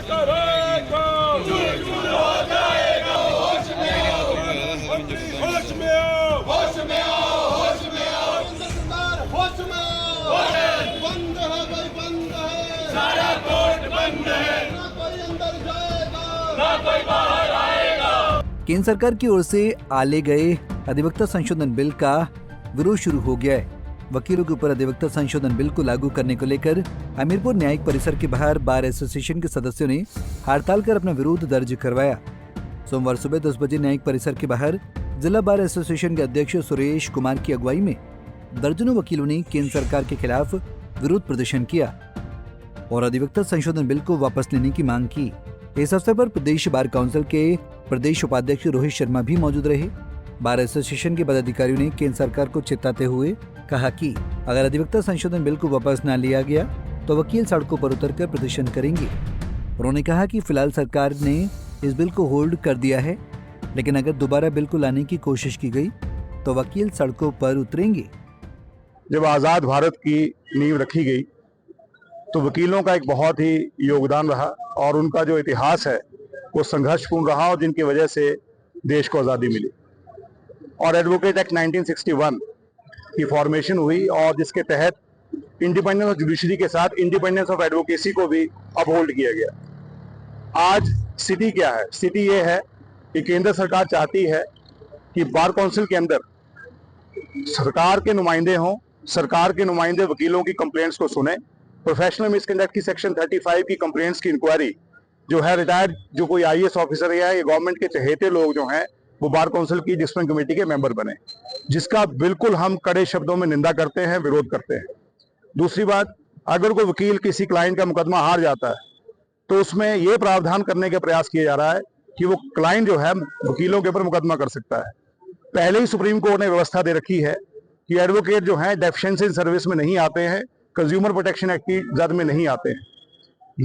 करेगा, चूर-चूर हो जाएगा। होश में आओ, होश में आओ, होश में आओ, होश में आओ। सरकार होश में आओ। बंद है भाई, बंद है। सारा कोर्ट बंद है, ना कोई अंदर जाएगा, ना कोई बाहर आएगा। केंद्र सरकार की ओर से आले गए अधिवक्ता संशोधन बिल का विरोध शुरू हो गया है। वकीलों के ऊपर अधिवक्ता संशोधन बिल को लागू करने को लेकर हमीरपुर न्यायिक परिसर के बाहर बार एसोसिएशन के सदस्यों ने हड़ताल कर अपना विरोध दर्ज करवाया। सोमवार सुबह 10 बजे न्यायिक परिसर के बाहर जिला बार एसोसिएशन के अध्यक्ष सुरेश कुमार की अगुवाई में दर्जनों वकीलों ने केंद्र सरकार के खिलाफ विरोध प्रदर्शन किया और अधिवक्ता संशोधन बिल को वापस लेने की मांग की। इस अवसर पर प्रदेश बार काउंसिल के प्रदेश उपाध्यक्ष रोहित शर्मा भी मौजूद रहे। बार एसोसिएशन के पदाधिकारियों ने केंद्र सरकार को चेताते हुए कहा कि अगर अधिवक्ता संशोधन बिल को वापस न लिया गया तो वकील सड़कों पर उतरकर प्रदर्शन करेंगे। उन्होंने कहा कि फिलहाल सरकार ने इस बिल को होल्ड कर दिया है, लेकिन अगर दोबारा बिल को लाने की कोशिश की गई तो वकील सड़कों पर उतरेंगे। जब आज़ाद भारत की नींव रखी गई तो वकीलों का एक बहुत ही योगदान रहा और उनका जो इतिहास है वो संघर्षपूर्ण रहा और जिनकी वजह से देश को आज़ादी मिली। और एडवोकेट एक्ट 1961 की फॉर्मेशन हुई और जिसके तहत इंडिपेंडेंस ऑफ जुडिशरी के साथ इंडिपेंडेंस ऑफ एडवोकेसी को भी अपहोल्ड किया गया। आज स्थिति क्या है? स्थिति ये है कि केंद्र सरकार चाहती है कि बार काउंसिल के अंदर सरकार के नुमाइंदे हों, सरकार के नुमाइंदे वकीलों की कंप्लेंट्स को सुने। प्रोफेशनल मिसकंडक्ट की सेक्शन 35 की कंप्लेंट्स की इंक्वायरी जो है रिटायर्ड जो कोई आईएएस ऑफिसर या गवर्नमेंट के चहेते लोग जो हैं वो बार काउंसिल की डिसिप्लिन कमेटी के मेंबर बने, जिसका बिल्कुल हम कड़े शब्दों में निंदा करते हैं, विरोध करते हैं। दूसरी बात, अगर कोई वकील किसी क्लाइंट का मुकदमा हार जाता है तो उसमें यह प्रावधान करने का प्रयास किया जा रहा है कि वो क्लाइंट जो है वकीलों के ऊपर मुकदमा कर सकता है। पहले ही सुप्रीम कोर्ट ने व्यवस्था दे रखी है कि एडवोकेट जो है डेफिशिएंसी इन सर्विस में नहीं आते हैं, कंज्यूमर प्रोटेक्शन एक्ट की जद में नहीं आते हैं।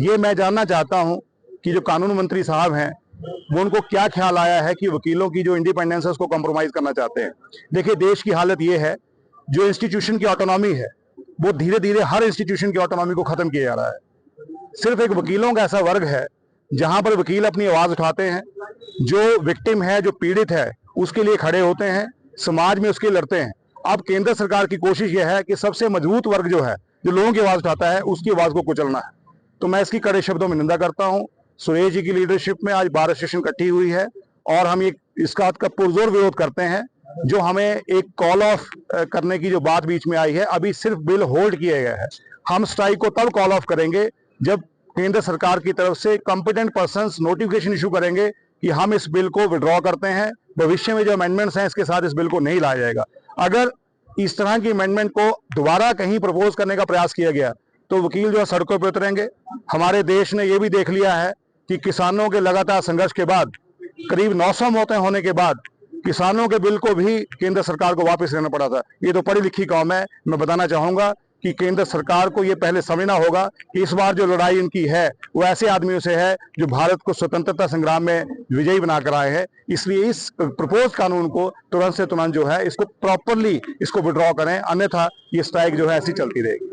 ये मैं जानना चाहता हूं कि जो कानून मंत्री साहब हैं वो उनको क्या ख्याल आया है कि वकीलों की जो इंडिपेंडेंस है उसको कॉम्प्रोमाइज करना चाहते हैं। देखिए, देश की हालत ये है, जो इंस्टीट्यूशन की ऑटोनॉमी है वो धीरे धीरे हर इंस्टीट्यूशन की ऑटोनॉमी को खत्म किया जा रहा है। सिर्फ एक वकीलों का ऐसा वर्ग है जहां पर वकील अपनी आवाज उठाते हैं, जो विक्टिम है, जो पीड़ित है, उसके लिए खड़े होते हैं, समाज में उसके लिए लड़ते हैं। अब केंद्र सरकार की कोशिश यह है कि सबसे मजबूत वर्ग जो है, जो लोगों की आवाज उठाता है, उसकी आवाज को कुचलना है। तो मैं इसकी कड़े शब्दों में निंदा करता हूं। सुरेश जी की लीडरशिप में आज बार एसोसिएशन इकट्ठी हुई है और हम इसका पुरजोर विरोध करते हैं। जो हमें एक कॉल ऑफ करने की जो बात बीच में आई है, अभी सिर्फ बिल होल्ड किया गया है। हम स्ट्राइक को तब कॉल ऑफ करेंगे जब केंद्र सरकार की तरफ से कॉम्पिटेंट पर्संस नोटिफिकेशन इशू करेंगे कि हम इस बिल को विड्रॉ करते हैं। भविष्य में जो अमेंडमेंट्स हैं इसके साथ इस बिल को नहीं लाया जाएगा। अगर इस तरह की अमेंडमेंट को दोबारा कहीं प्रपोज करने का प्रयास किया गया तो वकील जो है सड़कों पर उतरेंगे। हमारे देश ने यह भी देख लिया है कि किसानों के लगातार संघर्ष के बाद, करीब 900 मौतें होने के बाद, किसानों के बिल को भी केंद्र सरकार को वापस लेना पड़ा था। ये तो पढ़ी लिखी कौम है। मैं बताना चाहूंगा कि केंद्र सरकार को ये पहले समझना होगा कि इस बार जो लड़ाई इनकी है वो ऐसे आदमियों से है जो भारत को स्वतंत्रता संग्राम में विजयी बनाकर आए हैं। इसलिए इस प्रपोज कानून को तुरंत से तुरंत जो है इसको प्रॉपरली इसको विड्रॉ करें, अन्यथा ये स्ट्राइक जो है ऐसी चलती रहेगी।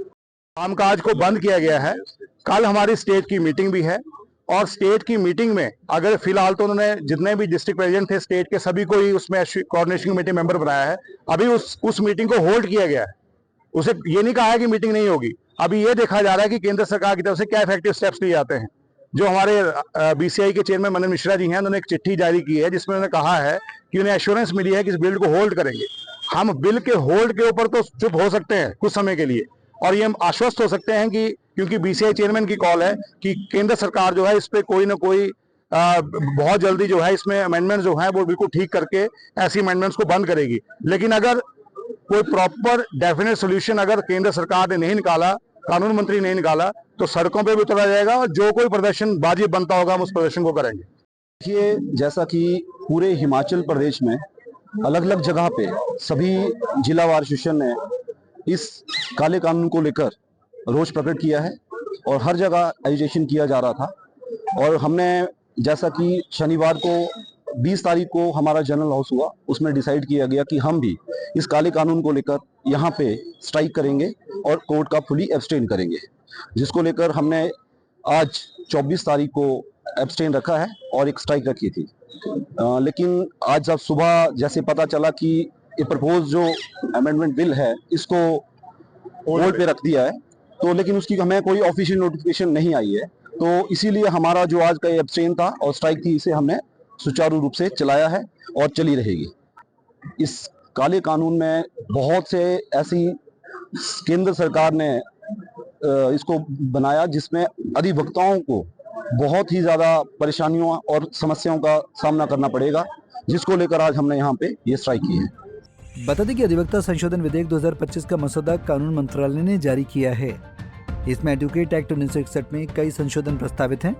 कामकाज को बंद किया गया है। कल हमारी स्टेट की मीटिंग भी है और स्टेट की मीटिंग में अगर फिलहाल तो उन्होंने जितने भी डिस्ट्रिक्ट प्रेसिडेंट थे स्टेट के सभी को ही उसमें कोऑर्डिनेशन कमेटी मेंबर बनाया है। अभी उस मीटिंग को होल्ड किया गया है। उसे ये नहीं कहा है कि मीटिंग नहीं होगी। अभी ये देखा जा रहा है कि केंद्र सरकार की तरफ से क्या इफेक्टिव स्टेप्स लिए जाते हैं। जो हमारे बीसीआई के चेयरमैन मनन मिश्रा जी हैं, उन्होंने एक चिट्ठी जारी की है जिसमें उन्होंने कहा है कि उन्हें एश्योरेंस मिली है कि इस बिल को होल्ड करेंगे। हम बिल के होल्ड के ऊपर तो चुप हो सकते हैं कुछ समय के लिए और ये हम आश्वस्त हो सकते हैं कि क्योंकि बीसीआई चेयरमैन की कॉल है कि केंद्र सरकार जो है इस पे कोई ना कोई बहुत जल्दी जो है इसमें अमेंडमेंट जो है वो बिल्कुल ठीक करके ऐसी अमेंडमेंट्स को बंद करेगी। लेकिन अगर कोई प्रॉपर डेफिनेट सोल्यूशन अगर केंद्र सरकार ने नहीं निकाला, कानून मंत्री नहीं निकाला, तो सड़कों पे भी उतरा जाएगा और जो कोई प्रदर्शन वाजिब बनता होगा हम उस प्रदर्शन को करेंगे। देखिए, जैसा कि पूरे हिमाचल प्रदेश में अलग अलग जगह पे सभी जिला वार एसोसिएशन ने इस काले कानून को लेकर रोष प्रकट किया है और हर जगह एजिटेशन किया जा रहा था। और हमने जैसा कि शनिवार को 20 तारीख को हमारा जनरल हाउस हुआ, उसमें डिसाइड किया गया कि हम भी इस काले कानून को लेकर यहाँ पे स्ट्राइक करेंगे और कोर्ट का फुली एब्सटेन करेंगे, जिसको लेकर हमने आज 24 तारीख को एब्सटेन रखा है और एक स्ट्राइक रखी थी। लेकिन आज जब सुबह जैसे पता चला कि ये प्रपोज जो अमेंडमेंट बिल है इसको होल्ड पे रख दिया है, तो लेकिन उसकी हमें कोई ऑफिशियल नोटिफिकेशन नहीं आई है, तो इसीलिए हमारा जो आज का एब्सटेन था और स्ट्राइक थी इसे हमने सुचारू रूप से चलाया है और चली रहेगी। इस काले कानून में बहुत से ऐसी केंद्र सरकार ने इसको बनाया जिसमें अधिवक्ताओं को बहुत ही ज्यादा परेशानियों और समस्याओं का सामना करना पड़ेगा, जिसको लेकर आज हमने यहाँ पे ये स्ट्राइक की है। बता दें कि अधिवक्ता संशोधन विधेयक 2025 का मसौदा कानून मंत्रालय ने जारी किया है। इसमें एडवोकेट एक्ट 1961 में कई संशोधन प्रस्तावित हैं।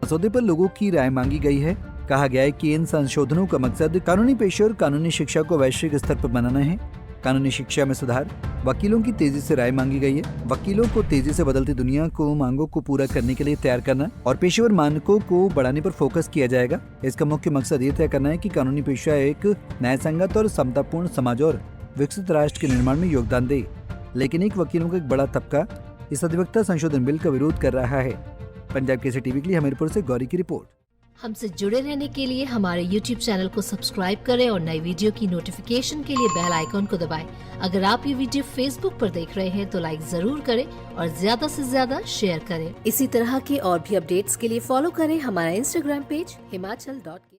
मसौदे पर लोगों की राय मांगी गई है। कहा गया है कि इन संशोधनों का मकसद कानूनी पेशे और कानूनी शिक्षा को वैश्विक स्तर पर बनाना है। कानूनी शिक्षा में सुधार, वकीलों की तेजी से राय मांगी गई है। वकीलों को तेजी से बदलती दुनिया को मांगों को पूरा करने के लिए तैयार करना और पेशेवर मानकों को बढ़ाने पर फोकस किया जाएगा। इसका मुख्य मकसद ये तय करना है कि कानूनी पेशा एक न्यायसंगत और समतापूर्ण समाज और विकसित राष्ट्र के निर्माण में योगदान दे। लेकिन एक वकीलों का एक बड़ा तबका इस अधिवक्ता संशोधन बिल का विरोध कर रहा है। पंजाब केसरी टीवी के लिए हमीरपुर से गौरी की रिपोर्ट। हमसे जुड़े रहने के लिए हमारे YouTube चैनल को सब्सक्राइब करें और नई वीडियो की नोटिफिकेशन के लिए बेल आइकॉन को दबाएं। अगर आप ये वीडियो Facebook पर देख रहे हैं तो लाइक जरूर करें और ज्यादा से ज्यादा शेयर करें। इसी तरह के और भी अपडेट्स के लिए फॉलो करें हमारा Instagram पेज himachal.ke।